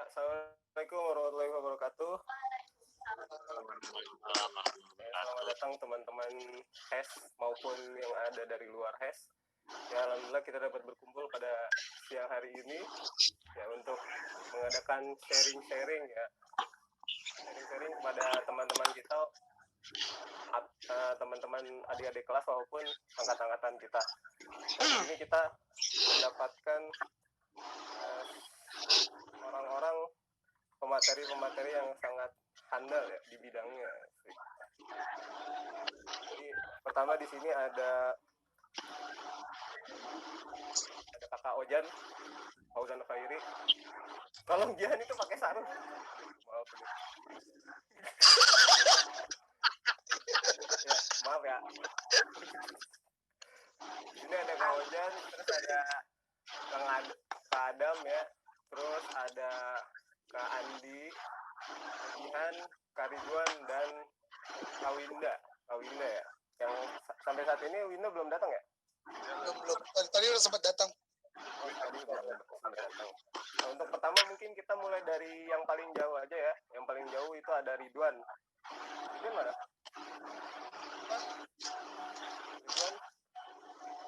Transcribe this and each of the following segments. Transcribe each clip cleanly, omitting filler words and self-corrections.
Assalamualaikum warahmatullahi wabarakatuh. Selamat datang teman-teman HES maupun yang ada dari luar HES. Ya, alhamdulillah kita dapat berkumpul pada siang hari ini ya untuk mengadakan sharing-sharing ya. Sharing-sharing kepada teman-teman kita, teman-teman adik-adik kelas maupun angkat-angkatan kita. Di sini kita mendapatkan orang-orang pemateri-pemateri yang sangat handal ya di bidangnya. Jadi pertama di sini ada Kakak Ojan, Fauzan Khairi. Tolong Jihan itu pakai sarung. Maaf ya. Maaf ya. Ini ada Kak Ojan, terus ada Kak Adam ya, terus ada Kak Andi, Jihan, Kak Ridwan, dan Kak Winda ya. Yang sampai saat ini Winda belum datang ya? Belum. Tadi udah sempat datang. Tadi udah sempat datang. Nah, untuk pertama mungkin kita mulai dari yang paling jauh aja ya. Yang paling jauh itu ada Ridwan. Ridwan mana? Ridwan,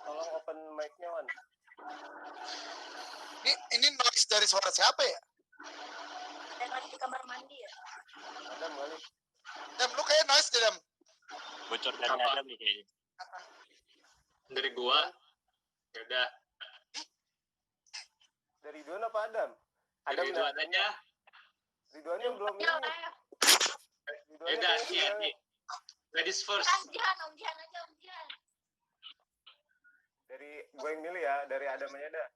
tolong open mic-nya, Wan. Ini noise dari suara siapa ya? Ada lagi di kamar mandi ya? Adam balik. Dam, lu kayak noise deh, Dam. Bocor dari Adam nih kayaknya. Dari gua. Ya udah. Dari Ridwan apa Adam? Dari Ridwan aja. Ridwannya belum ini. Ya udah, Andi. Ladies first. Om Jihan aja. Dari gue yang milih ya, dari Adam aja dah.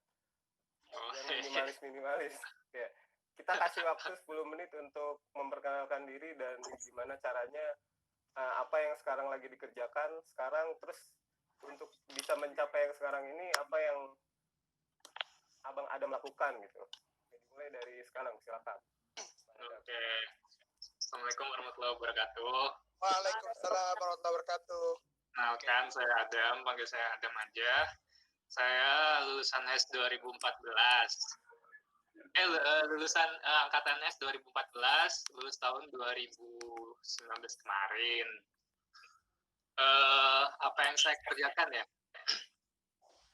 Yang minimalis. Ya. Kita kasih waktu 10 menit untuk memperkenalkan diri dan gimana caranya, apa yang sekarang lagi dikerjakan sekarang, terus untuk bisa mencapai yang sekarang ini apa yang Abang Adam lakukan gitu. Jadi mulai dari sekarang, silakan. Oke. Assalamualaikum warahmatullahi wabarakatuh. Waalaikumsalam warahmatullahi wabarakatuh. Kenalkan, saya Adam, panggil saya Adam aja. Saya lulusan HES 2014. Lulusan angkatan HES 2014, lulus tahun 2019 kemarin. Apa yang saya kerjakan ya?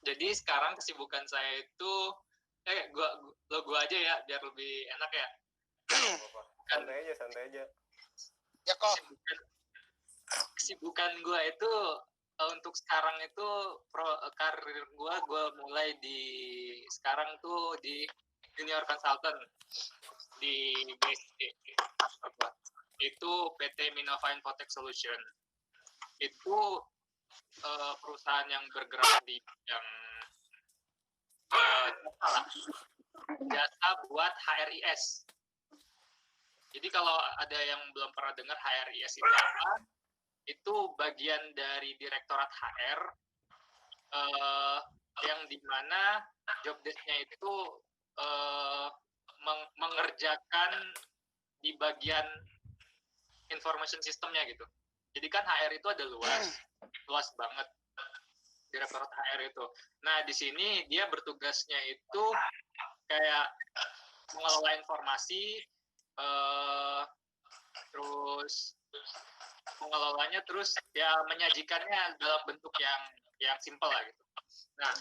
Jadi sekarang kesibukan saya itu, gua aja ya, biar lebih enak ya. Santai aja. Ya kok. Kesibukan gue itu untuk sekarang itu karir gue mulai di sekarang tuh di junior consultant di BSD itu PT Minova Infotech Solution. Itu perusahaan yang bergerak di bidang jasa buat HRIS. Jadi kalau ada yang belum pernah dengar HRIS itu apa, itu bagian dari Direktorat HR yang dimana job desk-nya itu mengerjakan di bagian information system-nya gitu. Jadi kan HR itu ada luas banget Direktorat HR itu. Nah di sini dia bertugasnya itu kayak mengelola informasi, terus mengelolanya, terus ya menyajikannya dalam bentuk yang simpel lah gitu. Nah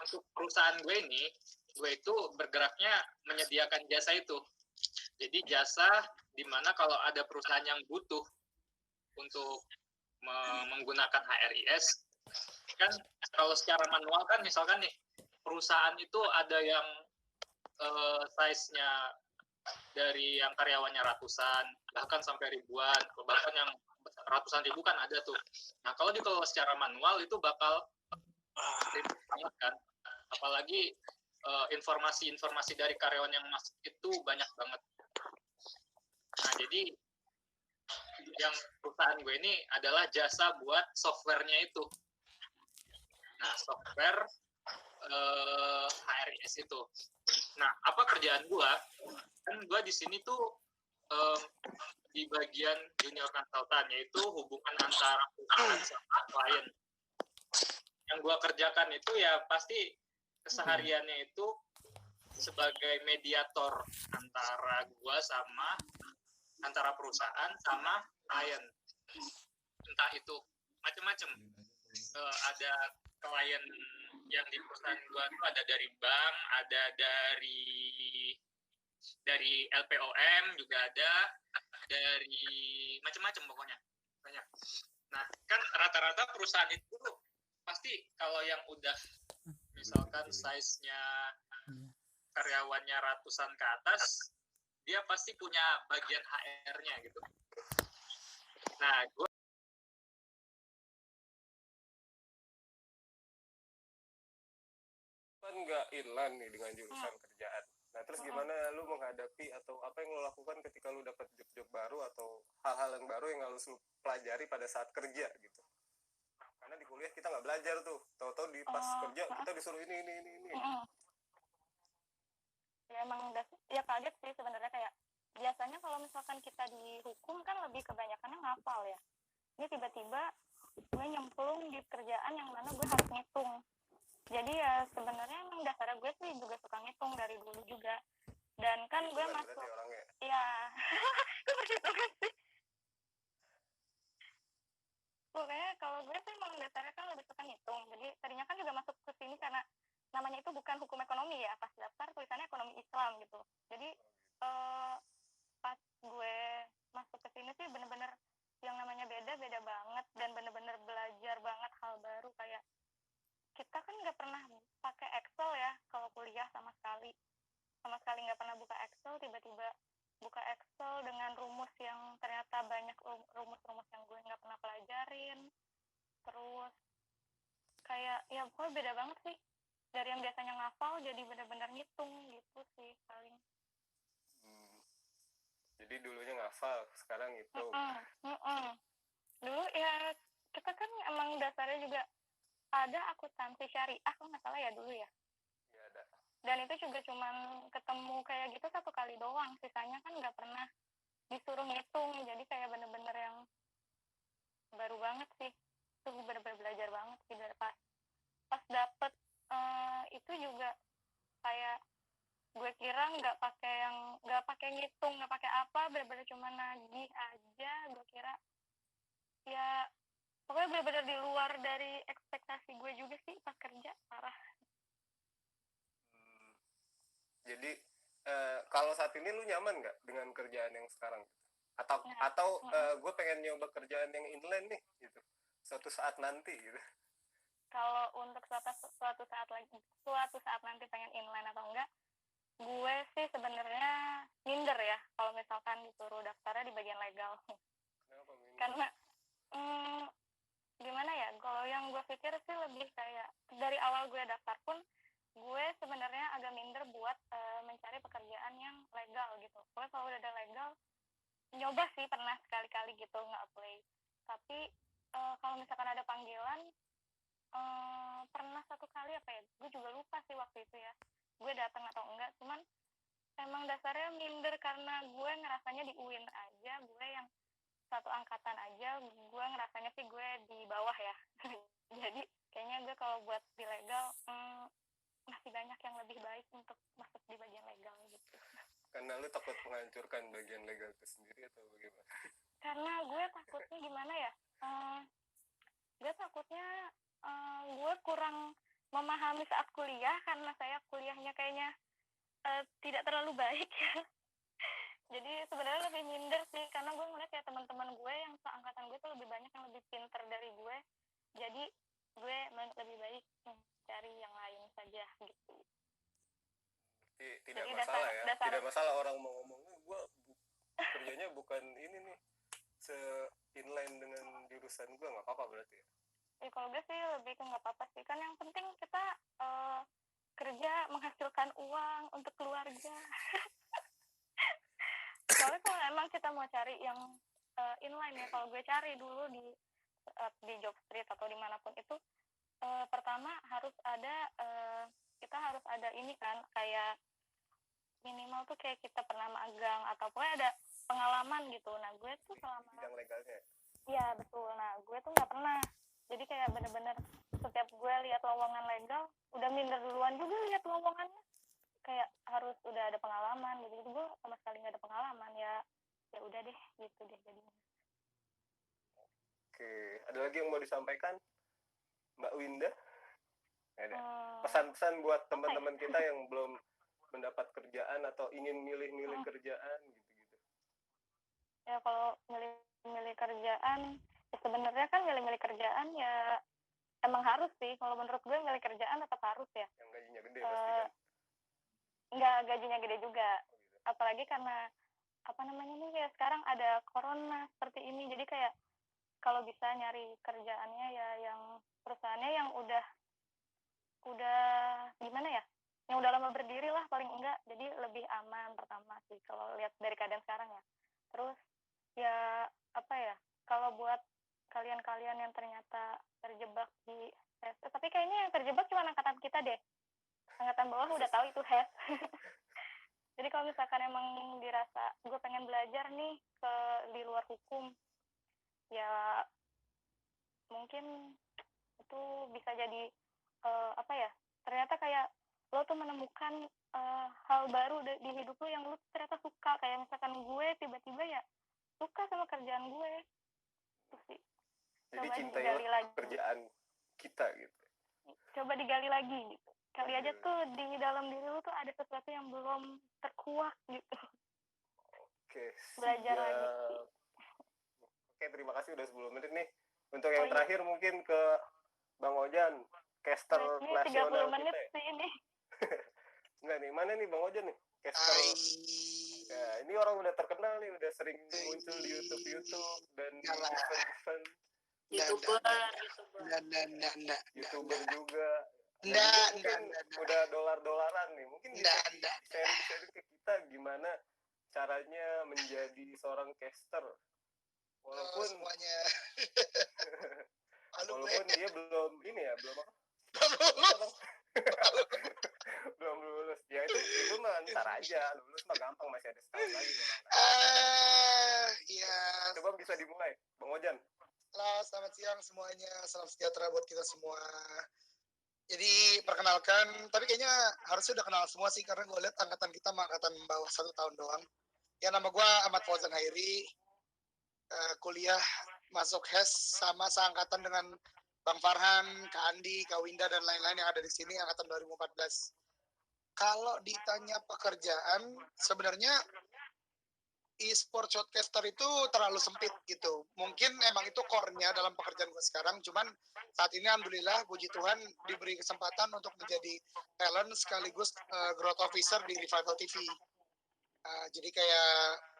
untuk perusahaan gue itu bergeraknya menyediakan jasa itu. Jadi jasa dimana kalau ada perusahaan yang butuh untuk menggunakan HRIS, kan kalau secara manual kan misalkan nih perusahaan itu ada yang size-nya dari yang karyawannya ratusan, bahkan sampai ribuan, bahkan yang ratusan ribu kan ada tuh. Nah kalau dikelola secara manual itu bakal ribet banget kan, apalagi informasi dari karyawan yang masuk itu banyak banget. Nah jadi yang perusahaan gue ini adalah jasa buat softwarenya itu. Nah software HRIS itu. Nah apa kerjaan gue? Kan gue di sini tuh di bagian junior consultant, yaitu hubungan antara perusahaan sama klien. Yang gue kerjakan itu ya pasti kesehariannya itu sebagai mediator antara perusahaan sama klien. Entah itu macam-macam. Ada klien yang di perusahaan gua tuh ada dari bank, ada dari LPOM juga ada, dari macam-macam pokoknya banyak. Nah kan rata-rata perusahaan itu pasti kalau yang udah misalkan size-nya karyawannya ratusan ke atas, dia pasti punya bagian HR-nya gitu. Nah gue kan nggak inline nih dengan jurusan kerjaan. Nah terus gimana lu menghadapi atau apa yang lu lakukan ketika lu dapat job baru atau hal-hal yang baru yang harus lu pelajari pada saat kerja gitu? Karena di kuliah kita nggak belajar tuh, tahu-tahu di pas kerja kita disuruh ini. Ya emang ya kaget sih sebenarnya, kayak biasanya kalau misalkan kita dihukum kan lebih kebanyakannya ngapal ya. Ini tiba-tiba gue nyemplung di kerjaan yang mana gue harus ngitung. Jadi ya sebenarnya emang dasarnya gue sih juga suka ngitung dari dulu juga. Dan kan gue masuk, ya gue perhitungan sih. Pokoknya kalau gue sih emang dasarnya kan lebih suka ngitung. Jadi tadinya kan juga masuk ke sini karena namanya itu bukan hukum ekonomi ya, pas daftar tulisannya ekonomi Islam gitu. Jadi pas gue masuk ke sini sih bener-bener yang namanya beda banget, dan bener-bener belajar banget hal baru. Kayak kita kan nggak pernah pakai Excel ya kalau kuliah, sama sekali nggak pernah buka Excel. Tiba-tiba buka Excel dengan rumus yang ternyata banyak rumus-rumus yang gue nggak pernah pelajarin. Terus kayak ya pokoknya beda banget sih, dari yang biasanya ngafal jadi benar-benar ngitung gitu sih paling. Jadi dulunya ngafal, sekarang ngitung. Dulu ya kita kan emang dasarnya juga ada akuntansi syariah kalau nggak salah ya dulu ya. Iya ada. Dan itu juga cuman ketemu kayak gitu satu kali doang, sisanya kan nggak pernah disuruh ngitung. Jadi kayak bener-bener yang baru banget sih, itu bener-bener belajar banget sih. Dari pas dapet itu juga kayak gue kira nggak pakai ngitung, nggak pakai apa, bener-bener cuma nagih aja. Gue kira ya pokoknya bener-bener di luar dari ekspektasi gue juga sih pas kerja, parah. Jadi kalau saat ini lu nyaman nggak dengan kerjaan yang sekarang? Atau gue pengen nyoba kerjaan yang inline nih gitu, suatu saat nanti gitu. Kalau untuk suatu saat nanti pengen inline atau enggak, gue sih sebenarnya minder ya kalau misalkan disuruh daftarnya di bagian legal. Kenapa minder? Karena gimana ya, kalau yang gue pikir sih lebih kayak dari awal gue daftar pun gue sebenarnya agak minder buat mencari pekerjaan yang legal gitu. Pokoknya kalau udah ada legal, nyoba sih pernah sekali-kali gitu nge-apply. Tapi kalau misalkan ada panggilan, pernah satu kali apa ya, gue juga lupa sih waktu itu ya, gue datang atau enggak. Cuman emang dasarnya minder karena gue ngerasanya di UIN aja, gue yang satu angkatan aja, gue ngerasanya sih gue di bawah ya. Jadi kayaknya gue kalau buat di legal masih banyak yang lebih baik untuk masuk di bagian legal gitu. Karena lu takut menghancurkan bagian legal itu sendiri atau bagaimana? Karena gue takutnya gimana ya, gue takutnya gue kurang memahami saat kuliah, karena saya kuliahnya kayaknya tidak terlalu baik ya. Jadi sebenarnya lebih minder sih, karena gue ngeliat kayak teman-teman gue yang seangkatan gue tuh lebih banyak yang lebih pinter dari gue. Jadi gue lebih baik cari yang lain saja gitu. Tidak jadi masalah dasar. Tidak masalah orang mau ngomong, gue kerjanya bukan ini nih, se-inline dengan jurusan gue, nggak apa-apa berarti ya? Ya kalau gue sih lebih ke nggak apa-apa sih, kan yang penting kita kerja menghasilkan uang untuk keluarga. Soalnya kalau emang kita mau cari yang inline ya, kalau gue cari dulu di job street atau dimanapun itu, pertama harus ada kita harus ada ini kan, kayak minimal tuh kayak kita pernah magang atau pokoknya ada pengalaman gitu. Nah gue tuh selama bidang legalnya. Iya betul. Nah gue tuh nggak pernah. Jadi kayak bener-bener setiap gue lihat lowongan legal, udah minder duluan juga lihat lowongannya. kayak harus udah ada pengalaman gitu. Gue sama sekali nggak ada pengalaman, ya udah deh gitu deh jadinya. Oke, ada lagi yang mau disampaikan Mbak Winda? Ada pesan-pesan buat teman-teman kita yang belum mendapat kerjaan atau ingin milih-milih kerjaan gitu-gitu? Ya kalau milih kerjaan, ya sebenarnya kan milih kerjaan ya emang harus sih. Kalau menurut gue milih kerjaan tetap harus ya. Yang gajinya gede pasti kan? Enggak, gajinya gede juga. Apalagi karena apa namanya nih, ya sekarang ada corona seperti ini, jadi kayak kalau bisa nyari kerjaannya ya yang perusahaannya yang udah gimana ya, yang udah lama berdiri lah paling enggak, jadi lebih aman pertama sih kalau lihat dari keadaan sekarang ya. Terus ya apa ya, kalau buat kalian-kalian yang ternyata terjebak di HES, tapi kayaknya yang terjebak cuma angkatan kita deh, angkatan bawah udah tahu itu HES. Jadi kalau misalkan emang dirasa gue pengen belajar nih di luar hukum, ya mungkin itu bisa jadi apa ya, ternyata kayak lo tuh menemukan hal baru di hidup lo yang lo ternyata suka. Kayak misalkan gue tiba-tiba ya suka sama kerjaan gue itu sih. Jadi Coba cintai digali lagi kerjaan kita gitu. Coba digali lagi gitu. Kali aja tuh di dalam diri lo tuh ada sesuatu yang belum terkuak gitu. Oke, Belajar lagi sih. Oke, terima kasih udah 10 menit nih. Untuk yang terakhir mungkin ke Bang Ojan, caster ini nasional 30 menit kita. sih ini. Enggak nih, mana nih Bang Ojan nih? Caster. Ya, ini orang udah terkenal nih, udah sering muncul di YouTube dan di event-event. YouTuber juga. Mungkin udah dolar-dolaran nih. Mungkin bisa sharing ke kita gimana caranya menjadi seorang caster. Walaupun semuanya. walaupun dia belum ini ya, belum apa? Belum lulus. Ya itu mah ntar aja. Lulus mah gampang, masih ada setahun lagi. Iya. Coba bisa dimulai, Bang Ojan. Halo, selamat siang semuanya. Salam sejahtera buat kita semua. Jadi perkenalkan, tapi kayaknya harusnya udah kenal semua sih, karena gue lihat angkatan kita angkatan bawah 1 tahun doang. Ya, nama gue Ahmad Fauzan Hairi, kuliah masuk HES sama seangkatan dengan Bang Farhan, Kak Andi, Kak Winda, dan lain-lain yang ada di sini angkatan 2014. Kalau ditanya pekerjaan, sebenarnya e-sport shotcaster itu terlalu sempit gitu. Mungkin emang itu core-nya dalam pekerjaan gue sekarang, cuman saat ini alhamdulillah puji Tuhan diberi kesempatan untuk menjadi talent sekaligus growth officer di Revival TV. Jadi kayak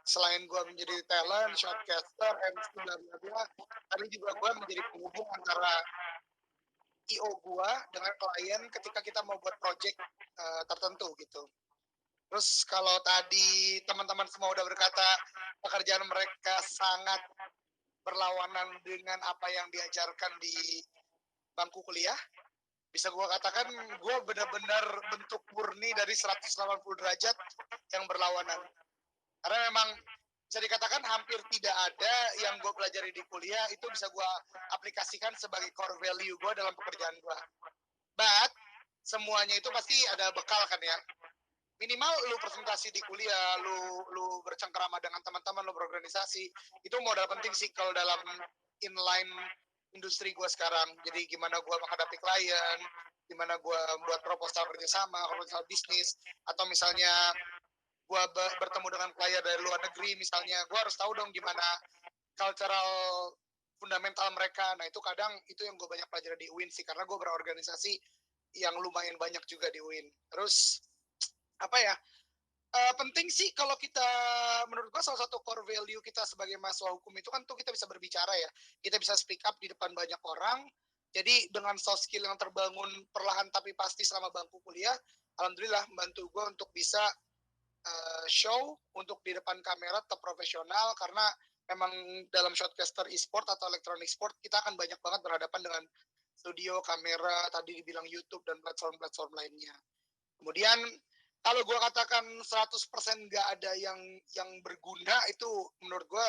selain gue menjadi talent, shotcaster, MC, bla bla bla, tadi juga gue menjadi penghubung antara IO gue dengan klien ketika kita mau buat project tertentu gitu. Terus kalau tadi teman-teman semua udah berkata pekerjaan mereka sangat berlawanan dengan apa yang diajarkan di bangku kuliah, bisa gue katakan gue benar-benar bentuk murni dari 180 derajat yang berlawanan. Karena memang bisa dikatakan hampir tidak ada yang gue pelajari di kuliah itu bisa gue aplikasikan sebagai core value gue dalam pekerjaan gue. But semuanya itu pasti ada bekal kan ya. Minimal lu presentasi di kuliah, lu bercengkrama dengan teman-teman, lu berorganisasi, itu modal penting sih kalau dalam inline industri gue sekarang. Jadi gimana gue menghadapi klien, gimana gue buat proposal kerjasama, proposal bisnis, atau misalnya gue bertemu dengan klien dari luar negeri, misalnya gue harus tahu dong gimana cultural fundamental mereka. Nah itu kadang itu yang gue banyak pelajari di UIN sih, karena gue berorganisasi yang lumayan banyak juga di UIN. Terus apa ya, penting sih kalau kita, menurut gua salah satu core value kita sebagai mahasiswa hukum itu kan tuh kita bisa berbicara ya, kita bisa speak up di depan banyak orang. Jadi dengan soft skill yang terbangun perlahan tapi pasti selama bangku kuliah, alhamdulillah membantu gua untuk bisa show untuk di depan kamera tetap profesional, karena memang dalam shotcaster e-sport atau electronic sport kita akan banyak banget berhadapan dengan studio, kamera, tadi dibilang YouTube dan platform-platform lainnya. Kemudian kalau gue katakan 100% nggak ada yang berguna, itu menurut gue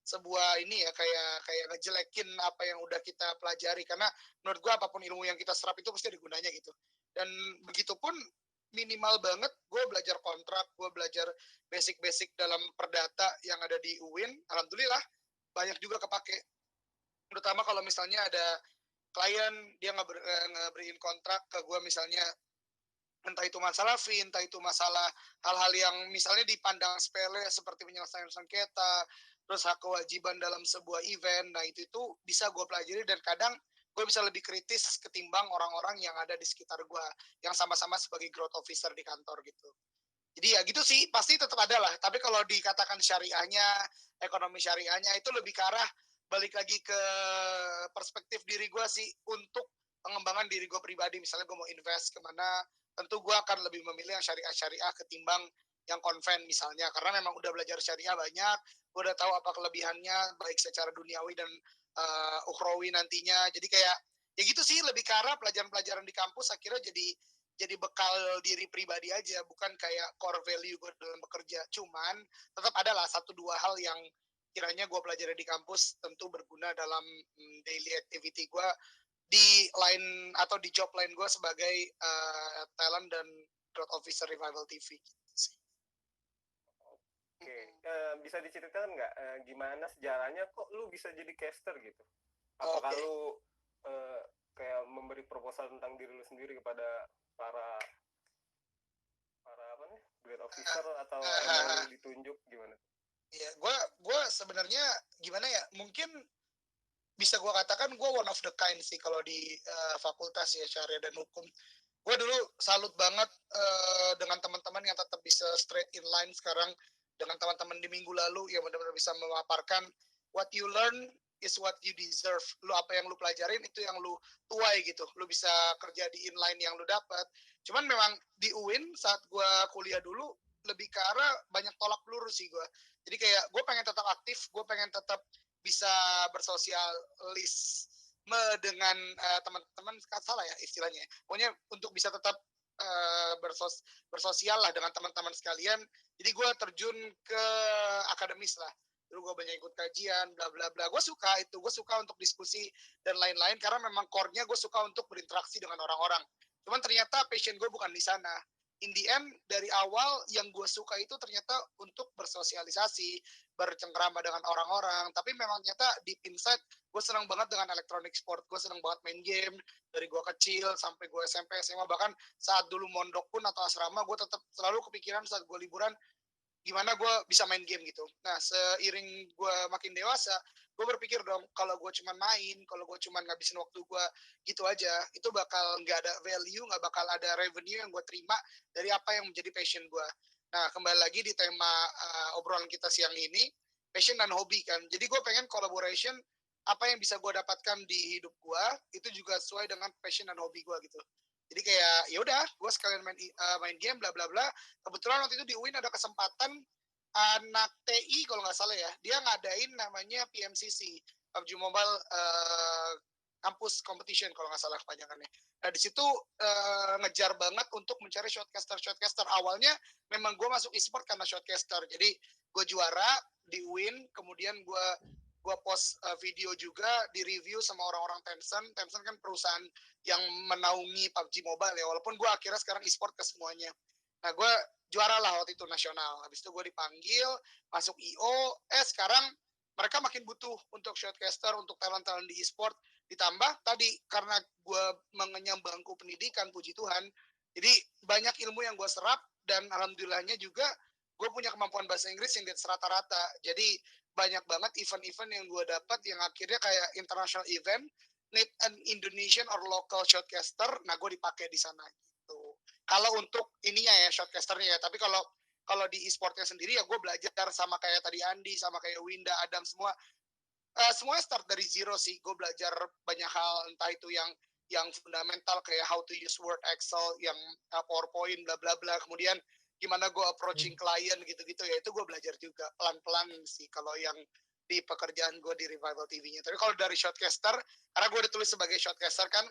sebuah ini ya, kayak ngejelekin apa yang udah kita pelajari, karena menurut gue apapun ilmu yang kita serap itu pasti ada gunanya gitu. Dan begitupun minimal banget gue belajar kontrak, gue belajar basic-basic dalam perdata yang ada di UIN. Alhamdulillah banyak juga kepake, terutama kalau misalnya ada klien dia ngeberiin kontrak ke gue, misalnya entah itu masalah fee, entah itu masalah hal-hal yang misalnya dipandang sepele seperti penyelesaian sengketa, terus hak kewajiban dalam sebuah event. Nah itu bisa gue pelajari, dan kadang gue bisa lebih kritis ketimbang orang-orang yang ada di sekitar gue yang sama-sama sebagai growth officer di kantor gitu. Jadi ya gitu sih, pasti tetap ada lah. Tapi kalau dikatakan syariahnya, ekonomi syariahnya itu lebih ke arah balik lagi ke perspektif diri gue sih, untuk pengembangan diri gue pribadi. Misalnya gue mau invest kemana, tentu gue akan lebih memilih yang syariah ketimbang yang konven misalnya, karena memang udah belajar syariah banyak, gue udah tahu apa kelebihannya baik secara duniawi dan ukhrawi nantinya. Jadi kayak ya gitu sih, lebih ke arah pelajaran-pelajaran di kampus akhirnya jadi bekal diri pribadi aja, bukan kayak core value gue dalam bekerja. Cuman tetap ada lah 1-2 hal yang kiranya gue pelajari di kampus tentu berguna dalam daily activity gue di line atau di job line gue sebagai talent dan growth officer Revival TV. Oke, bisa diceritakan nggak gimana sejarahnya kok lu bisa jadi caster gitu? Apakah lu kayak memberi proposal tentang diri lu sendiri kepada para apa nih, grade officer, atau emang lu ditunjuk gimana? Iya, gue sebenarnya gimana ya, mungkin bisa gue katakan gue one of the kind sih kalau di fakultas ya syariah dan hukum. Gue dulu salut banget dengan teman-teman yang tetap bisa straight in line sekarang, dengan teman-teman di minggu lalu yang benar-benar bisa memaparkan what you learn is what you deserve. Lu apa yang lu pelajarin itu yang lu tuai gitu. Lu bisa kerja di inline yang lu dapat. Cuman memang di UIN saat gue kuliah dulu lebih ke arah banyak tolak peluru sih gue. Jadi kayak gue pengen tetap aktif, gue pengen tetap bisa bersosialisme dengan teman-teman, salah ya istilahnya. Pokoknya untuk bisa tetap bersosial lah dengan teman-teman sekalian. Jadi gue terjun ke akademis lah. Dulu gue banyak ikut kajian, bla bla bla. Gue suka itu, gue suka untuk diskusi dan lain-lain karena memang core-nya gue suka untuk berinteraksi dengan orang-orang. Cuman ternyata passion gue bukan di sana. In the end, dari awal yang gue suka itu ternyata untuk bersosialisasi, bercengkrama dengan orang-orang. Tapi memang ternyata deep inside, gue senang banget dengan electronic sport. Gue senang banget main game. Dari gue kecil sampai gue SMP, SMA, bahkan saat dulu mondok pun atau asrama, gue tetap selalu kepikiran saat gue liburan, gimana gue bisa main game gitu. Nah, seiring gue makin dewasa, gue berpikir dong, kalau gue cuma main, kalau gue cuma ngabisin waktu gue gitu aja, itu bakal nggak ada value, nggak bakal ada revenue yang gue terima dari apa yang menjadi passion gue. Nah, kembali lagi di tema obrolan kita siang ini, passion dan hobi kan. Jadi gue pengen collaboration, apa yang bisa gue dapatkan di hidup gue, itu juga sesuai dengan passion dan hobi gue gitu. Jadi kayak ya udah, gue sekalian main game bla bla bla. Kebetulan waktu itu di UIN ada kesempatan anak TI kalau nggak salah ya, dia ngadain namanya PMCC, PUBG Mobile Campus Competition kalau nggak salah kepanjangannya. Nah di situ ngejar banget untuk mencari shotcaster. Awalnya memang gue masuk e-sport karena shotcaster. Jadi gue juara di UIN, kemudian gue post video juga di review sama orang-orang Tencent. Tencent kan perusahaan yang menaungi PUBG Mobile ya, walaupun gue akhirnya sekarang e-sport ke semuanya. Nah gue juara lah waktu itu nasional. Habis itu gue dipanggil masuk IO. Sekarang mereka makin butuh untuk shotcaster, untuk talent-talent di e-sport. Ditambah tadi karena gue mengenyam bangku pendidikan, puji Tuhan, jadi banyak ilmu yang gue serap, dan alhamdulillahnya juga gue punya kemampuan bahasa Inggris yang di atas rata-rata. Jadi banyak banget event-event yang gue dapat yang akhirnya kayak international event, need an Indonesian or local shotcaster. Nah gue dipakai di sana gitu. Kalau untuk ininya ya, shotcasternya ya. Tapi kalau di e-sportnya sendiri ya gue belajar sama kayak tadi Andi, sama kayak Winda, Adam, semuanya start dari zero sih. Gue belajar banyak hal, entah itu yang fundamental kayak how to use Word, Excel, yang PowerPoint, bla bla bla. Kemudian gimana gue approaching klien gitu-gitu ya, itu gue belajar juga pelan-pelan sih kalau yang di pekerjaan gue di Revival TV-nya. Tapi kalau dari shotcaster, karena gue ditulis sebagai shotcaster kan,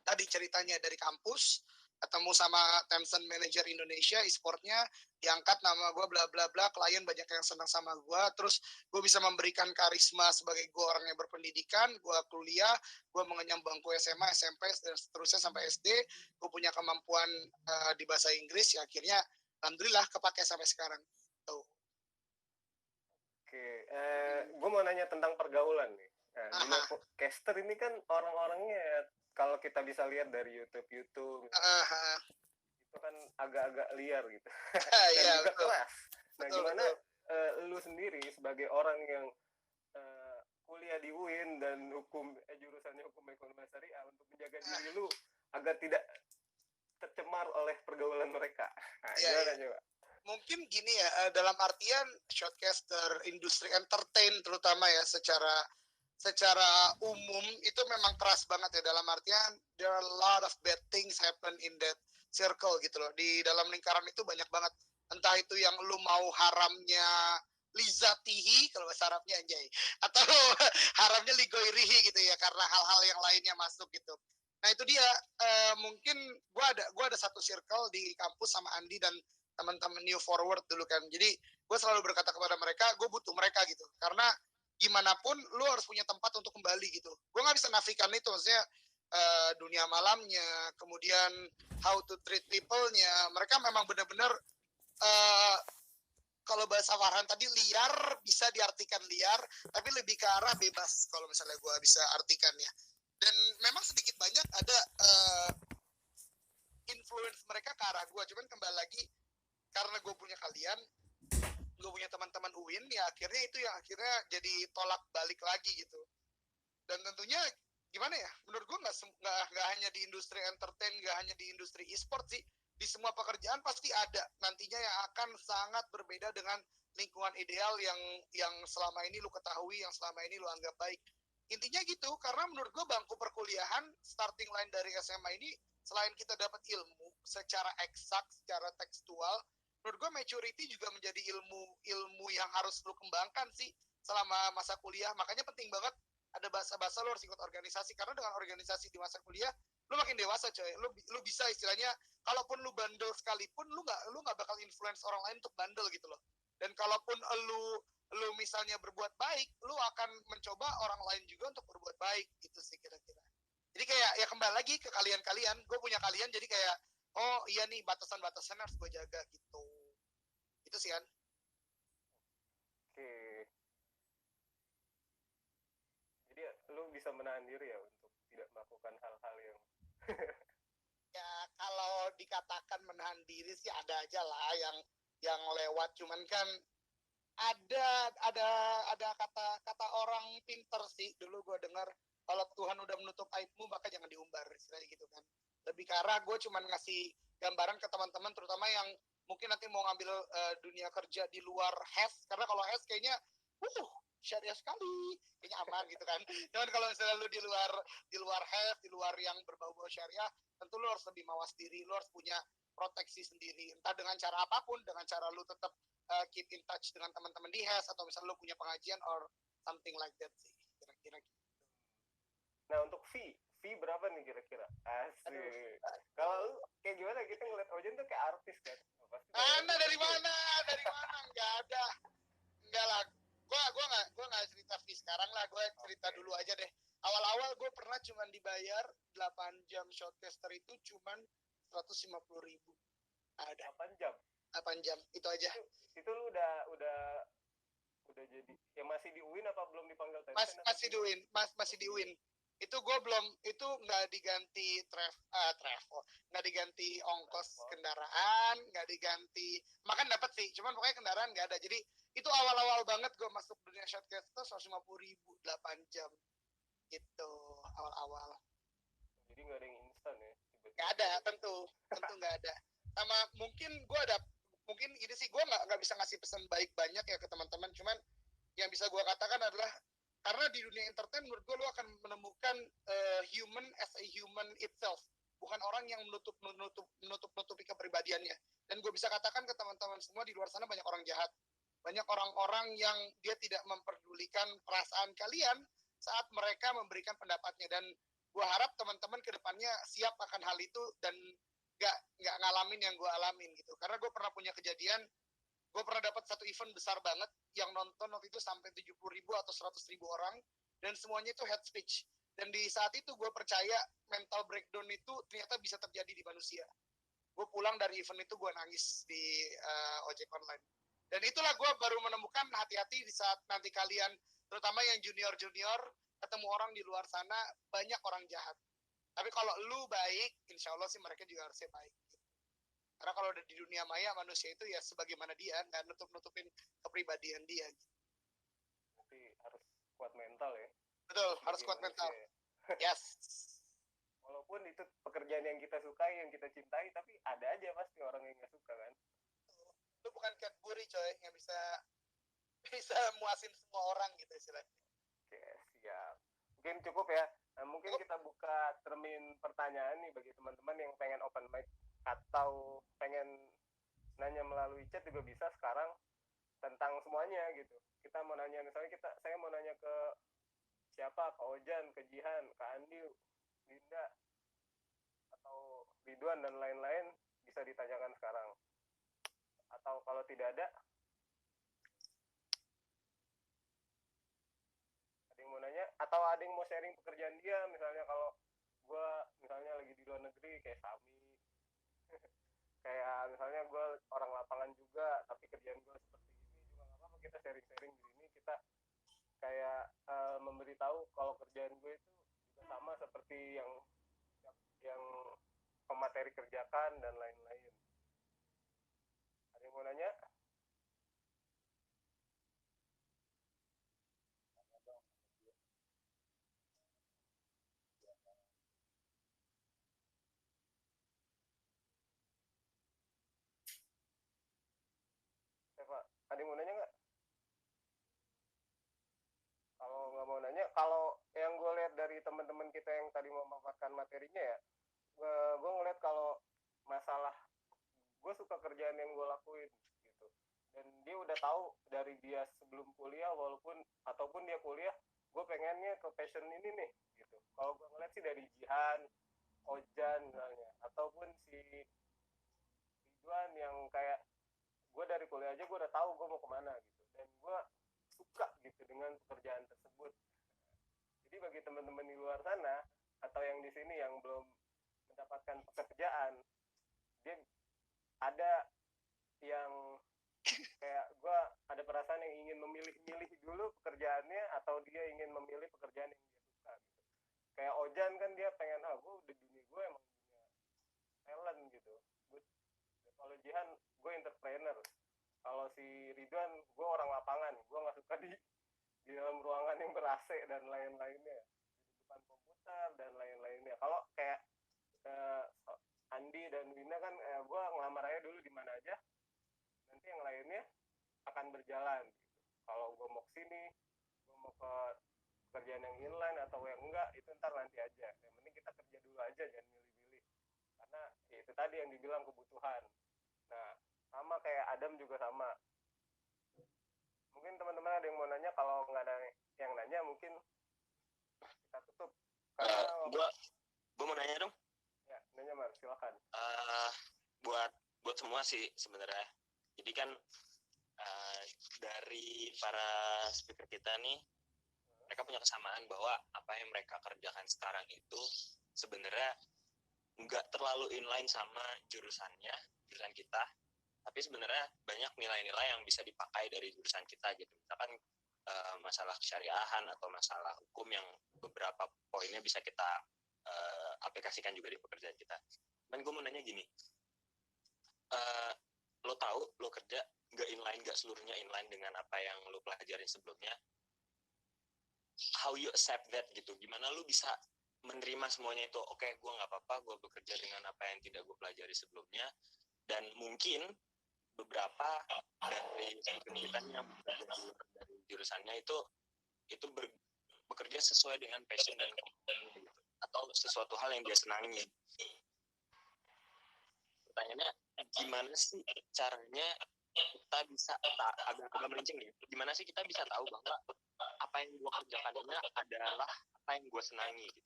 tadi ceritanya dari kampus, ketemu sama Tencent Manager Indonesia e-sportnya, diangkat nama gue bla bla bla, klien banyak yang senang sama gue, terus gue bisa memberikan karisma sebagai gue orang yang berpendidikan, gue kuliah, gue mengenyam bangku SMA, SMP, dan seterusnya sampai SD, gue punya kemampuan di bahasa Inggris, ya akhirnya alhamdulillah kepake sampai sekarang. Tuh. Oke, gue mau nanya tentang pergaulan nih. Nah, dunia caster ini kan orang-orangnya kalau kita bisa lihat dari YouTube itu kan agak-agak liar gitu. Dan ya, juga betul. keras. Nah, Betul, gimana betul. lu sendiri sebagai orang yang kuliah di UIN dan jurusannya hukum ekonomi syariah untuk menjaga diri lu agar tidak tercemar oleh pergaulan mereka. Nah, gimana coba? Mungkin gini ya, dalam artian shortcaster, industri entertain terutama ya, secara umum itu memang keras banget ya, dalam artian there are a lot of bad things happen in that circle gitu loh. Di dalam lingkaran itu banyak banget, entah itu yang lu mau haramnya lizatihi kalau bahasa Arabnya anjay, atau haramnya ligoirihi gitu ya, karena hal-hal yang lainnya masuk gitu. Nah itu dia, mungkin gua ada satu circle di kampus sama Andi dan teman-teman New Forward dulu kan. Jadi gue selalu berkata kepada mereka, gue butuh mereka gitu. Karena gimana pun lu harus punya tempat untuk kembali gitu. Gue nggak bisa nafikan itu, maksudnya dunia malamnya, kemudian how to treat people-nya. Mereka memang benar-benar kalau bahasa Farhan tadi liar, bisa diartikan liar, tapi lebih ke arah bebas kalau misalnya gue bisa artikannya. Dan memang sedikit banyak ada influence mereka ke arah gue. Cuman kembali lagi, karena gue punya kalian, gue punya teman-teman UIN, ya akhirnya itu yang akhirnya jadi tolak balik lagi gitu. Dan tentunya gimana ya, menurut gue nggak hanya di industri entertain, nggak hanya di industri e-sport sih, di semua pekerjaan pasti ada nantinya yang akan sangat berbeda dengan lingkungan ideal yang selama ini lu ketahui, yang selama ini lu anggap baik. Intinya gitu, karena menurut gue bangku perkuliahan starting line dari SMA ini, selain kita dapat ilmu secara eksak, secara tekstual, menurut gue maturity juga menjadi ilmu yang harus lu kembangkan sih selama masa kuliah. Makanya penting banget ada bahasa-bahasa, lu harus ikut organisasi, karena dengan organisasi di masa kuliah lu makin dewasa coy. Lu bisa istilahnya, kalaupun lu bandel sekalipun, lu nggak bakal influence orang lain untuk bandel gitu loh. Dan kalaupun lu misalnya berbuat baik, lu akan mencoba orang lain juga untuk berbuat baik gitu sih kira-kira. Jadi kayak ya kembali lagi ke kalian, gue punya kalian, jadi kayak oh iya nih, batasan-batasan harus gue jaga gitu. Itu sih kan. Oke. Jadi lu bisa menahan diri ya untuk tidak melakukan hal-hal yang Ya kalau dikatakan menahan diri sih ada aja lah yang lewat, cuman kan ada kata orang pinter sih dulu gue dengar, kalau Tuhan udah menutup aibmu maka jangan diumbar, istilahnya gitu kan. Lebih ke arah gue cuman ngasih gambaran ke teman-teman terutama yang mungkin nanti mau ngambil dunia kerja di luar HES, karena kalau HES kayaknya syariah sekali, kayaknya aman gitu kan. Cuman kalau misalnya lu di luar HES, di luar yang berbau-bau syariah, tentu lu harus lebih mawas diri, lu harus punya proteksi sendiri, entah dengan cara apapun, dengan cara lu tetap keep in touch dengan teman-teman di HES, atau misalnya lu punya pengajian or something like that sih, kira-kira gitu. Nah, untuk fee berapa nih kira-kira? Asik. Kalau lu kayak gimana, kita ngeliat Ojen tuh kayak artis kan? Anda dari mana? Nggak ada. Enggak lah. Gua nggak cerita fee sekarang lah. Gue cerita dulu aja deh. Awal-awal gue pernah cuma dibayar 8 jam shortcaster itu cuman 150.000. Ada. 8 jam? 8 jam, itu aja. Itu lu udah jadi, ya masih di UIN apa belum dipanggil Tencent? Masih di UIN. Itu gue belum, itu nggak diganti travel, nggak diganti ongkos kendaraan, nggak diganti makan, dapat sih, cuman pokoknya kendaraan nggak ada. Jadi itu awal-awal banget gue masuk dunia shortcaster, 150.000 8 jam itu awal-awal. Jadi nggak ada yang instan ya? Nggak ada, tentu nggak ada. Sama mungkin ini sih, gue nggak bisa ngasih pesan baik banyak ya ke teman-teman, cuman yang bisa gue katakan adalah, karena di dunia entertain menurut gue lo akan menemukan human as a human itself, bukan orang yang menutupi kepribadiannya. Dan gue bisa katakan ke teman-teman semua, di luar sana banyak orang jahat, banyak orang-orang yang dia tidak memperdulikan perasaan kalian saat mereka memberikan pendapatnya. Dan gue harap teman-teman kedepannya siap akan hal itu, dan nggak ngalamin yang gue alamin gitu. Karena gue pernah punya kejadian, gue pernah dapat satu event besar banget yang nonton waktu itu sampai 70.000 atau 100.000 orang, dan semuanya itu head speech. Dan di saat itu gue percaya mental breakdown itu ternyata bisa terjadi di manusia. Gue pulang dari event itu gue nangis di ojek online. Dan itulah gue baru menemukan hati-hati di saat nanti kalian, terutama yang junior-junior, ketemu orang di luar sana, banyak orang jahat. Tapi kalau lu baik, insya Allah sih mereka juga harusnya baik. Karena kalau di dunia maya, manusia itu ya sebagaimana dia, nggak nutup-nutupin kepribadian dia. Jadi harus kuat mental ya. Betul, harus kuat mental. Ya. Yes. Walaupun itu pekerjaan yang kita sukai, yang kita cintai, tapi ada aja pasti orang yang nggak suka kan. Lu bukan Cadbury coy, yang bisa muasin semua orang gitu istilahnya. Oke, siap. Mungkin cukup ya. Nah, mungkin kita buka termin pertanyaan nih bagi teman-teman yang pengen open mic atau pengen nanya melalui chat juga bisa sekarang tentang semuanya gitu. Kita mau nanya, misalnya saya mau nanya ke siapa, ke Ojan, ke Jihan, ke Andi, Linda, atau Ridwan dan lain-lain, bisa ditanyakan sekarang. Atau kalau tidak ada, ada yang mau nanya, atau ada yang mau sharing pekerjaan dia, misalnya kalau gue misalnya lagi di luar negeri kayak Sami, kayak misalnya gue orang lapangan juga, tapi kerjaan gue seperti ini juga nggak apa-apa, kita sharing-sharing di sini, kita kayak memberitahu kalau kerjaan gue itu juga sama seperti yang pemateri kerjakan dan lain-lain. Ada yang mau nanya? Eva, ada yang mau nanya nggak? Kalau nggak mau nanya, kalau yang gue lihat dari teman-teman kita yang tadi memaparkan materinya ya, gue ngeliat kalau masalah gue suka kerjaan yang gue lakuin gitu, dan dia udah tahu dari dia sebelum kuliah ataupun dia kuliah, gue pengennya ke passion ini nih gitu. Kalau gue ngeliat sih dari Jihan, Ojan misalnya, ataupun si Ridwan yang kayak gue dari kuliah aja gue udah tahu gue mau kemana gitu, dan gue suka gitu dengan pekerjaan tersebut. Jadi bagi teman-teman di luar sana atau yang di sini yang belum mendapatkan pekerjaan, dia ada yang kayak gue ada perasaan yang ingin memilih dulu pekerjaannya, atau dia ingin memilih pekerjaan yang dia suka gitu. Kayak Ojan kan dia pengen, gue udah dunia gue emang dunia talent gitu. Kalau Jihan gue entrepreneur, kalau si Ridwan gue orang lapangan, gue nggak suka di dalam ruangan yang ber-AC dan lain-lainnya, di depan komputer dan lain-lainnya. Kalau kayak Andi dan Wina kan gue ngelamar aja dulu di mana aja, nanti yang lainnya akan berjalan gitu. Kalau gue mau kesini, gue mau ke kerjaan yang inline atau yang enggak, itu ntar nanti aja. Yang penting kita kerja dulu aja, jangan milih-milih, karena ya itu tadi yang dibilang kebutuhan. Nah, sama kayak Adam juga sama. Mungkin teman-teman ada yang mau nanya, kalau nggak ada yang nanya mungkin kita tutup. Gue mau nanya dong. Ya, nanya Mar, silakan. Buat semua sih sebenarnya. Jadi kan dari para speaker kita nih, mereka punya kesamaan bahwa apa yang mereka kerjakan sekarang itu sebenarnya nggak terlalu inline sama jurusan kita, tapi sebenarnya banyak nilai-nilai yang bisa dipakai dari jurusan kita gitu. Misalkan masalah syariahan atau masalah hukum yang beberapa poinnya bisa kita aplikasikan juga di pekerjaan kita. Dan gue mau nanya gini, lo tahu lo kerja nggak seluruhnya inline dengan apa yang lo pelajarin sebelumnya, how you accept that gitu, gimana lo bisa menerima semuanya itu? Oke, gue nggak apa-apa, gue bekerja dengan apa yang tidak gue pelajari sebelumnya, dan mungkin beberapa dari kita yang bekerja di luar dari jurusannya itu bekerja sesuai dengan passion dan gitu, atau sesuatu hal yang dia senangi. Pertanyaannya, gimana sih caranya kita bisa agak melenceng nih? Gimana sih kita bisa tahu bahwa apa yang gue kerjakan ini adalah apa yang gue senangi gitu?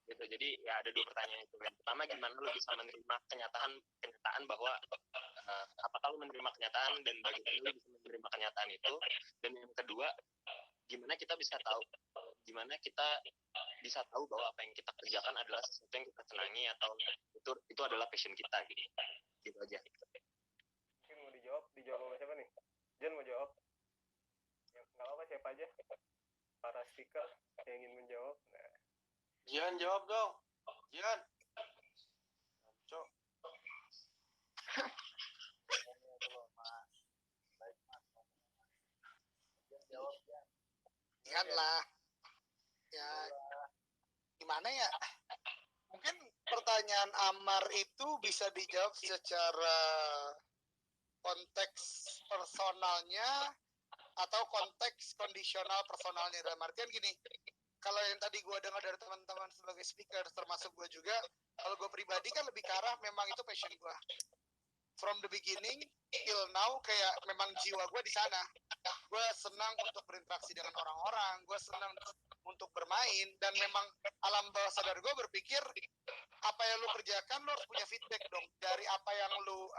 gitu. Jadi ya ada 2 pertanyaan itu. Yang pertama, gimana lu bisa menerima kenyataan bahwa apakah lu menerima kenyataan dan bagaimana lu bisa menerima kenyataan itu. Dan yang kedua, gimana kita bisa tahu bahwa apa yang kita kerjakan adalah sesuatu yang kita senangi atau itu adalah passion kita gitu aja. Mungkin mau dijawab sama siapa nih? Jen mau jawab? Ya, nggak apa-apa, siapa aja para speaker yang ingin menjawab. Nah, Jian jawab dong. Jian. Cok. Kan lah. Ya, gimana ya? Mungkin pertanyaan Amar itu bisa dijawab secara konteks personalnya atau konteks kondisional personalnya. Dalam artian gini, kalau yang tadi gue dengar dari teman-teman sebagai speaker, termasuk gue juga, kalau gue pribadi kan lebih ke arah memang itu passion gue. From the beginning till now, kayak memang jiwa gue di sana. Gue senang untuk berinteraksi dengan orang-orang, gue senang untuk bermain, dan memang alam bawah sadar gue berpikir apa yang lu kerjakan lu harus punya feedback dong dari apa yang lu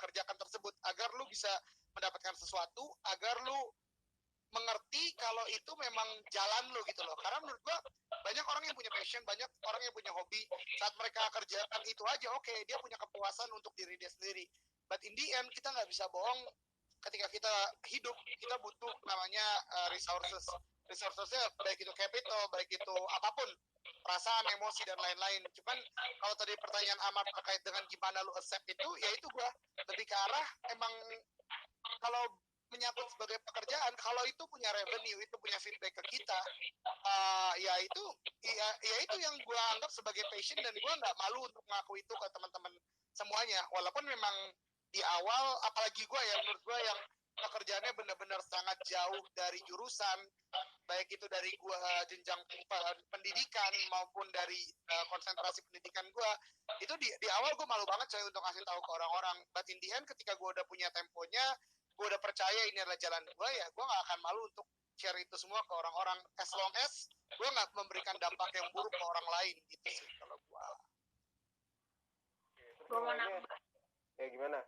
kerjakan tersebut, agar lu bisa mendapatkan sesuatu, agar lu mengerti kalau itu memang jalan lu gitu loh. Karena menurut gua banyak orang yang punya passion, banyak orang yang punya hobi, saat mereka kerjakan itu aja oke, dia punya kepuasan untuk diri dia sendiri. But in the end kita nggak bisa bohong, ketika kita hidup kita butuh namanya resourcesnya, baik itu capital, baik itu apapun, perasaan, emosi, dan lain-lain. Cuman kalau tadi pertanyaan Ahmad terkait dengan gimana lu accept itu, ya itu gua lebih ke arah emang kalau menyangkut sebagai pekerjaan, kalau itu punya revenue, itu punya feedback ke kita, ya itu yang gue anggap sebagai passion, dan gue nggak malu untuk ngaku itu ke teman-teman semuanya. Walaupun memang di awal, apalagi gue ya, menurut gue yang pekerjaannya benar-benar sangat jauh dari jurusan, baik itu dari gue jenjang pendidikan maupun dari konsentrasi pendidikan gue, itu di awal gue malu banget coy untuk ngasih tahu ke orang-orang. But in the end, ketika gue udah punya temponya, gue udah percaya ini adalah jalan gue, ya gue gak akan malu untuk share itu semua ke orang-orang, as long as gue gak memberikan dampak yang buruk ke orang lain gitu sih kalau gue. Ya gimana?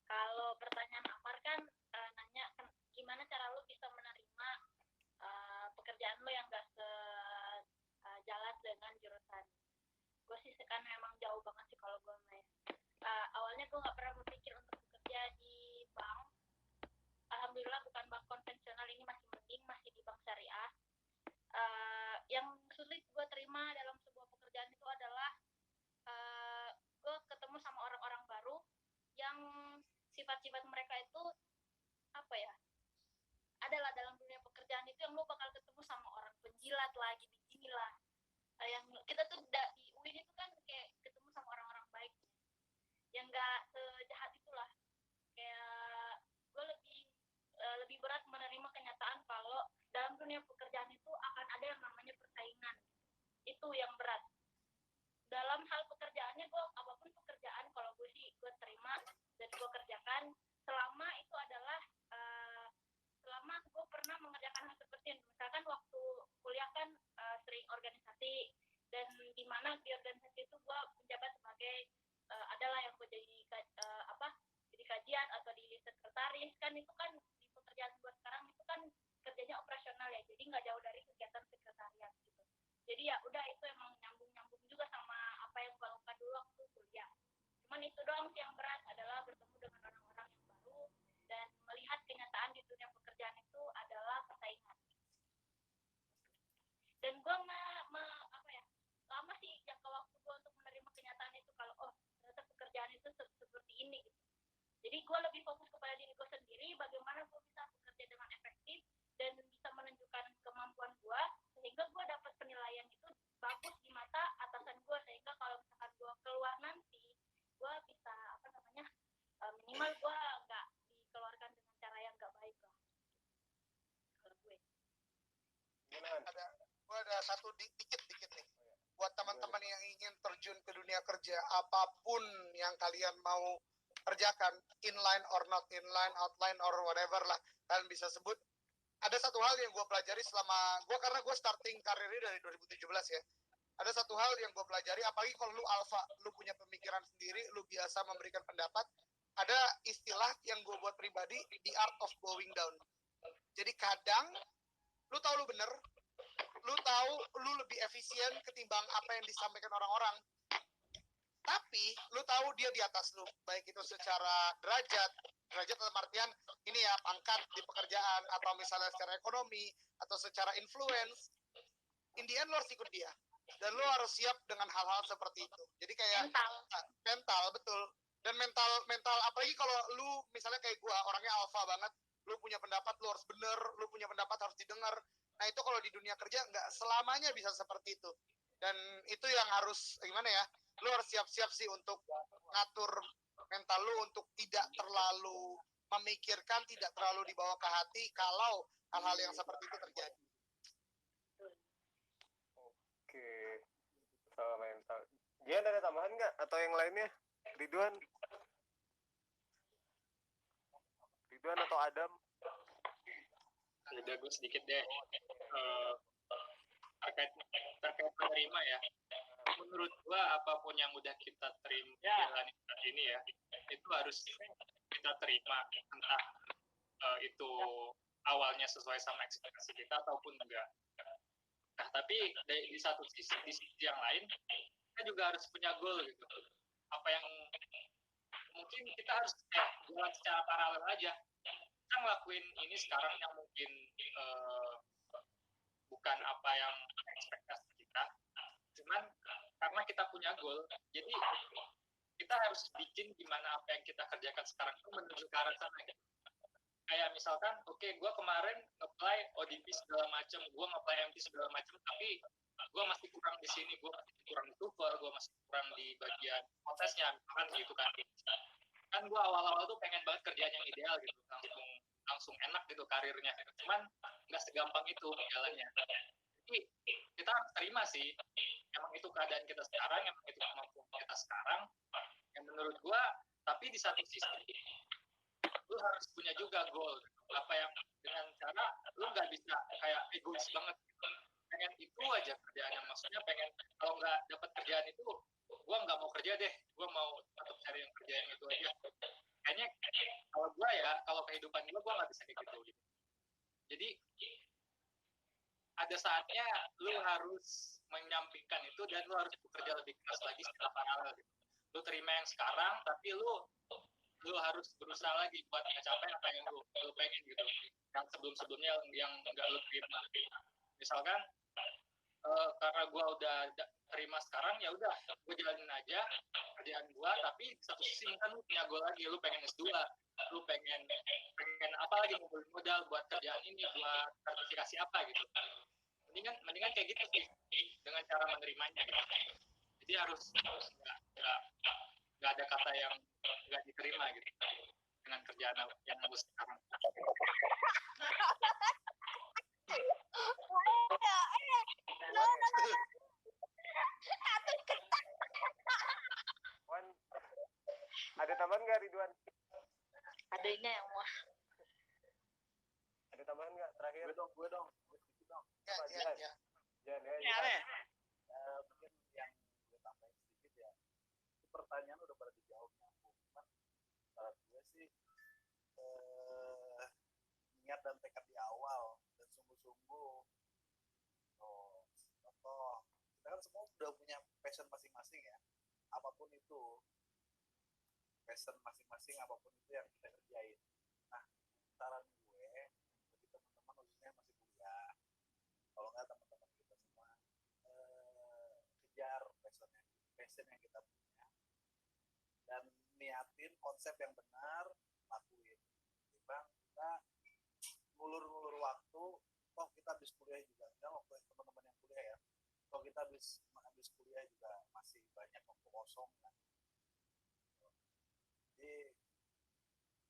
Kalau pertanyaan Amar kan nanya gimana cara lu bisa menerima pekerjaan lu yang gak sejalan dengan jurusan. Gue sih kan memang jauh banget sih kalau gue main. Awalnya gue gak pernah berpikir untuk bekerja di bank. Alhamdulillah bukan bank konvensional, ini masih mending, masih di bank syariah. Yang sulit gue terima dalam sebuah pekerjaan itu adalah gue ketemu sama orang-orang baru yang sifat-sifat mereka itu apa ya, adalah dalam dunia pekerjaan itu yang lo bakal ketemu sama orang penjilat lah, gini-gini lah. Yang kita tuh di UIN itu kan kayak ketemu sama orang-orang baik yang gak sejahat itulah. Kayak gue lebih berat menerima kenyataan kalau dalam dunia pekerjaan itu akan ada yang namanya persaingan. Itu yang berat. Dalam hal pekerjaannya, gue apapun pekerjaan, kalau gue sih gue terima dan gue kerjakan selama itu adalah selama gue pernah mengerjakan hal seperti itu. Misalkan waktu kuliah kan sering organisasi, dan di mana di organisasi itu gue menjabat sebagai adalah yang gue jadi jadi kajian atau di sekretaris, kan itu kan di pekerjaan gue sekarang itu kan kerjanya operasional ya, jadi nggak jauh dari kegiatan sekretariat gitu. Jadi ya udah, itu emang nyambung juga sama apa yang gue lakukan dulu waktu kuliah. Cuman itu doang sih yang berat, adalah bertemu dengan orang-orang yang baru dan melihat kenyataan di dunia pekerjaan itu adalah persaingan. Dan gue lama sih jangka waktu gue untuk menerima kenyataan itu, kalau ternyata pekerjaan itu seperti ini gitu. Jadi gue lebih fokus kepada diri gue sendiri, bagaimana gue bisa bekerja dengan efektif dan bisa menunjukkan kemampuan gue, sehingga gue dapat penilaian itu bagus di mata atasan gue, sehingga kalau misalkan gue keluar nanti, gue bisa minimal gue nggak dikeluarkan dengan cara yang nggak baik lah. Kalau gue. Ada satu dikit nih. Buat teman-teman yang ingin terjun ke dunia kerja, apapun yang kalian mau kerjakan, inline or not inline, outline or whatever lah kalian bisa sebut, ada satu hal yang gue pelajari selama karena gue starting karirnya dari 2017 ya. Ada satu hal yang gue pelajari, apalagi kalau lu alpha, lu punya pemikiran sendiri, lu biasa memberikan pendapat, ada istilah yang gue buat pribadi, the art of bowing down. Jadi kadang lu tahu lu bener, lu tahu lu lebih efisien ketimbang apa yang disampaikan orang-orang, tapi lu tahu dia di atas lu, baik itu secara derajat dalam artian ini ya, pangkat di pekerjaan, atau misalnya secara ekonomi, atau secara influence. In the end lu harus ikut dia, dan lu harus siap dengan hal-hal seperti itu. Jadi kayak mental betul. Dan mental apalagi kalau lu misalnya kayak gua orangnya alpha banget, lu punya pendapat lu harus bener, lu punya pendapat harus didengar. Nah itu kalau di dunia kerja nggak selamanya bisa seperti itu, dan itu yang harus gimana ya, lu harus siap-siap sih untuk ngatur mental lu untuk tidak terlalu memikirkan, tidak terlalu dibawa ke hati kalau hal-hal yang seperti itu terjadi. Oke, soal mental. Dia ada tambahan nggak atau yang lainnya? Ridwan atau Adam? Udah gue sedikit deh. Terkait menerima ya. Menurut gua apapun yang udah kita terima jalani saat ini ya, itu harus kita terima, entah itu awalnya sesuai sama ekspektasi kita ataupun enggak. Nah tapi di satu sisi, di sisi yang lain kita juga harus punya goal gitu. Apa yang mungkin kita harus jalan secara paralel aja. Kita ngelakuin ini sekarang yang mungkin bukan apa yang ekspektasi kita, cuman karena kita punya goal, jadi kita harus bikin gimana apa yang kita kerjakan sekarang itu menuju ke arah sana gitu. Kayak misalkan, oke, gue kemarin nge-apply ODP segala macam, gue nge-apply MT segala macam, tapi gue masih kurang di sini, gue masih kurang di tutor, gue masih kurang di bagian prosesnya, misalkan gitu kan. Kan gue awal-awal tuh pengen banget kerjaan yang ideal gitu, langsung enak gitu karirnya, cuman nggak segampang itu jalannya. Jadi kita harus terima sih, emang itu keadaan kita sekarang, emang itu kemampuan kita sekarang, yang menurut gue. Tapi di satu sisi lu harus punya juga goal, apa yang dengan cara lu nggak bisa kayak egois banget pengen itu aja kerjaannya, maksudnya pengen kalau nggak dapat kerjaan itu gua nggak mau kerja deh, gua mau tetap cari yang kerja yang itu aja. Kayaknya kalau gua ya, kalau kehidupan gua nggak bisa kayak gitu. Jadi ada saatnya lu harus menyampingkan itu dan lu harus bekerja lebih keras lagi secara paralel gitu. Lu terima yang sekarang, tapi lu harus berusaha lagi buat mencapai apa yang lu pengen gitu, yang sebelumnya yang nggak lu terima. Misalkan karena gue udah terima sekarang, ya udah gue jalanin aja kerjaan gue, tapi satu sisi kan lu punya goal lagi, lu pengen S2, lu pengen apa lagi, ngumpulin modal buat kerjaan ini, buat sertifikasi apa gitu. Mendingan kayak gitu sih, dengan cara menerimanya gitu. Jadi harus nggak ada kata yang nggak diterima gitu dengan kerjaan yang lu sekarang. Wan, ada tambahan nggak Ridwan? Adanya yang wah. Ada tambahan nggak terakhir? Gue dong. Ya. Mungkin yang gue tambahin sedikit ya, itu pertanyaan udah pada dijawab nyambung. Cuman saran gue sih niat dan tekad di awal dan sungguh-sungguh. Contoh, kita kan semua udah punya passion masing-masing ya, apapun itu passion masing-masing, apapun itu yang kita kerjain. Nah, saran gue bagi teman-teman khususnya yang masih kuliah, kalau nggak teman-teman kita semua, kejar passion yang kita punya dan niatin konsep yang benar, lakuin. Bang, kita ngulur-ngulur waktu, toh kita habis kuliah juga, enggak waktu teman-teman yang kuliah ya, toh kita habis kuliah juga masih banyak waktu kosong kan. Jadi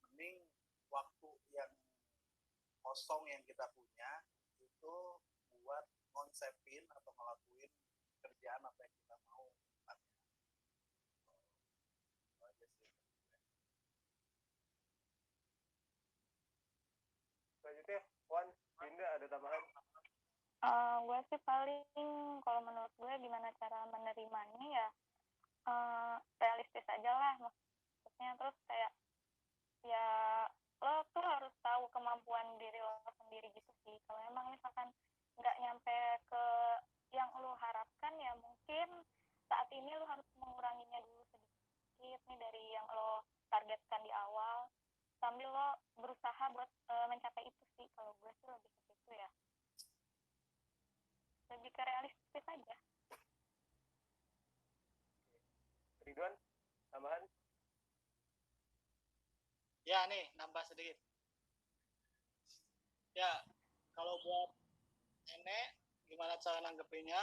mending waktu yang kosong yang kita punya itu buat konsepin atau ngelakuin kerjaan apa yang kita mau. Itu aja sih. Selanjutnya Wan, Vini. ada tambahan? Gue sih paling kalau menurut gue gimana cara menerimanya ya realistis aja lah, maksudnya terus kayak ya lo tuh harus tahu kemampuan diri lo sendiri gitu sih. Kalau emang misalkan nggak nyampe ke yang lo harapkan ya mungkin saat ini lo harus menguranginya dulu sedikit nih dari yang lo targetkan di awal sambil lo berusaha buat mencapai itu sih. Kalau gue sih lebih ke situ ya, lebih ke realistis aja. Ridwan, tambahan? Ya nih, nambah sedikit. Ya, kalau buat nenek, gimana cara nanggepinnya?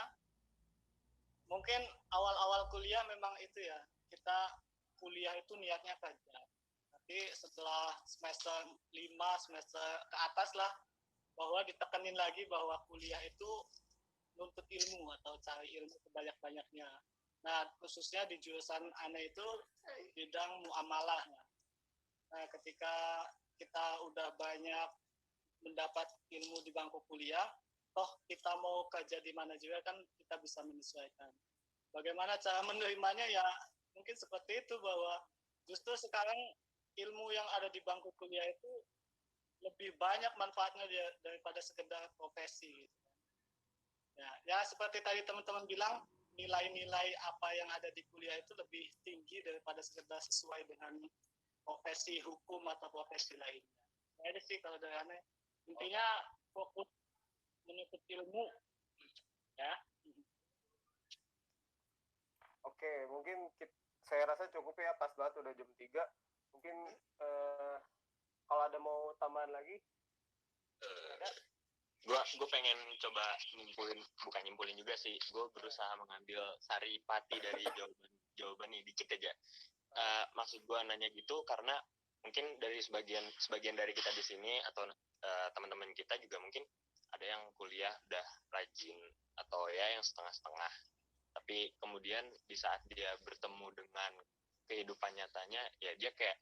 Mungkin awal-awal kuliah memang itu ya, kita kuliah itu niatnya kerja. Tapi setelah semester 5, semester ke atas lah, bahwa ditekenin lagi bahwa kuliah itu nuntut ilmu atau cari ilmu sebanyak-banyaknya. Nah, khususnya di jurusan ANE itu bidang muamalah. Nah, ketika kita udah banyak mendapat ilmu di bangku kuliah, toh kita mau kerja di mana juga kan kita bisa menyesuaikan. Bagaimana cara menerimanya ya mungkin seperti itu, bahwa justru sekarang ilmu yang ada di bangku kuliah itu lebih banyak manfaatnya daripada sekedar profesi. Ya seperti tadi teman-teman bilang, nilai-nilai apa yang ada di kuliah itu lebih tinggi daripada sekedar sesuai dengan profesi hukum atau profesi lainnya. Nah, itu sih kalau dari aneh. Intinya fokus menuntut ilmu, ya. Oke, mungkin saya rasa cukup ya, pas banget udah jam 3. Mungkin kalau ada mau tambahan lagi? Gue pengen coba bukan nyimpulin juga sih, gue berusaha mengambil sari pati dari jawaban nih dikit aja. Maksud gue nanya gitu karena mungkin dari sebagian dari kita di sini atau teman-teman kita juga mungkin ada yang kuliah udah rajin atau ya yang setengah-setengah, tapi kemudian di saat dia bertemu dengan kehidupan nyatanya ya dia kayak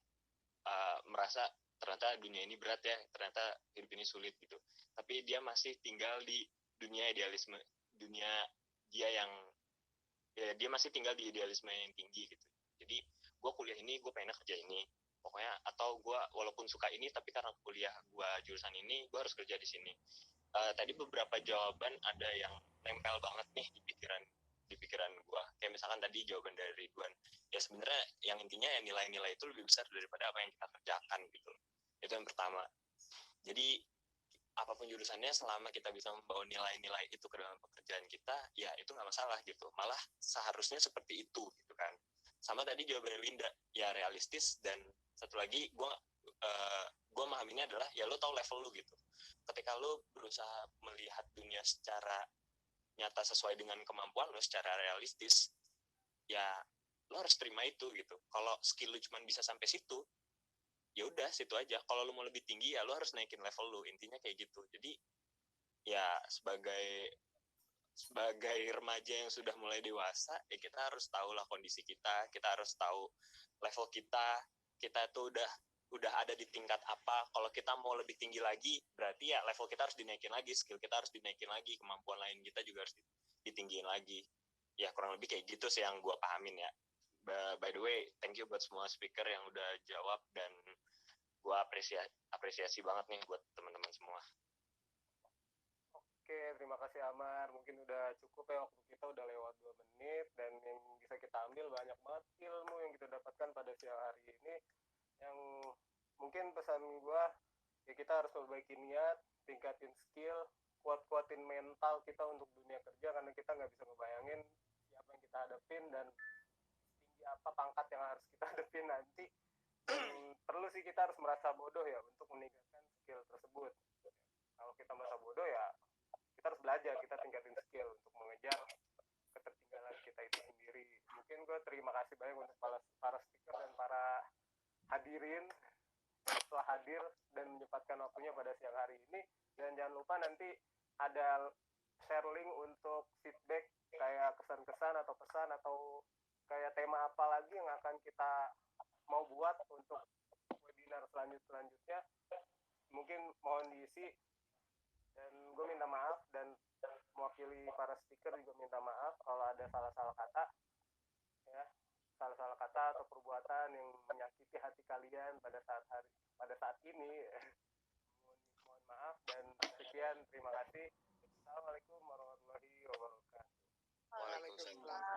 merasa ternyata dunia ini berat ya, ternyata hidup ini sulit gitu, tapi dia masih tinggal di dunia idealisme, dunia dia yang ya dia masih tinggal di idealisme yang tinggi gitu. Jadi gue kuliah ini gue pengen kerja ini pokoknya, atau gue walaupun suka ini tapi karena kuliah gue jurusan ini gue harus kerja di sini. Tadi beberapa jawaban ada yang nempel banget nih di pikiran gue, kayak misalkan tadi jawaban dari Ridwan ya sebenarnya yang intinya ya nilai-nilai itu lebih besar daripada apa yang kita kerjakan gitu. Itu yang pertama. Jadi apapun jurusannya selama kita bisa membawa nilai-nilai itu ke dalam pekerjaan kita ya itu nggak masalah gitu, malah seharusnya seperti itu gitu kan. Sama tadi jawabannya Winda ya realistis, dan satu lagi gue memahaminya adalah ya lo tau level lo gitu. Ketika lo berusaha melihat dunia secara nyata sesuai dengan kemampuan lo secara realistis ya lo harus terima itu gitu. Kalau skill lo cuma bisa sampai situ ya udah situ aja. Kalau lo mau lebih tinggi ya lo harus naikin level lo, intinya kayak gitu. Jadi ya sebagai remaja yang sudah mulai dewasa ya kita harus tahu lah kondisi kita harus tahu level kita tuh udah ada di tingkat apa. Kalau kita mau lebih tinggi lagi berarti ya level kita harus dinaikin lagi, skill kita harus dinaikin lagi, kemampuan lain kita juga harus ditinggiin lagi. Ya kurang lebih kayak gitu sih yang gue pahamin ya. By the way, thank you buat semua speaker yang udah jawab, dan gue apresiasi banget nih buat teman-teman semua. Oke, terima kasih Amar. Mungkin udah cukup ya, waktu kita udah lewat 2 menit, dan yang bisa kita ambil banyak banget ilmu yang kita dapatkan pada siang hari ini. Yang mungkin pesan gue, ya kita harus perbaiki niat, tingkatin skill, kuat-kuatin mental kita untuk dunia kerja, karena kita nggak bisa ngebayangin siapa yang kita hadapin dan tinggi apa pangkat yang harus kita hadapin nanti. Dan perlu sih kita harus merasa bodoh ya untuk meningkatkan skill tersebut. Kalau kita merasa bodoh ya kita harus belajar, kita tingkatin skill untuk mengejar ketertinggalan kita itu sendiri. Mungkin gue terima kasih banyak untuk para speaker dan para hadirin yang telah hadir dan menyempatkan waktunya pada siang hari ini. Dan jangan lupa nanti ada share link untuk feedback kayak kesan-kesan atau pesan atau kayak tema apa lagi yang akan kita mau buat untuk webinar selanjutnya. Mungkin mohon diisi Dan gue minta maaf, dan mewakili para speaker juga minta maaf kalau ada salah-salah kata, ya, salah-salah kata atau perbuatan yang menyakiti hati kalian pada saat ini. Mohon maaf, dan sekian, terima kasih. Assalamualaikum warahmatullahi wabarakatuh. Waalaikumsalam.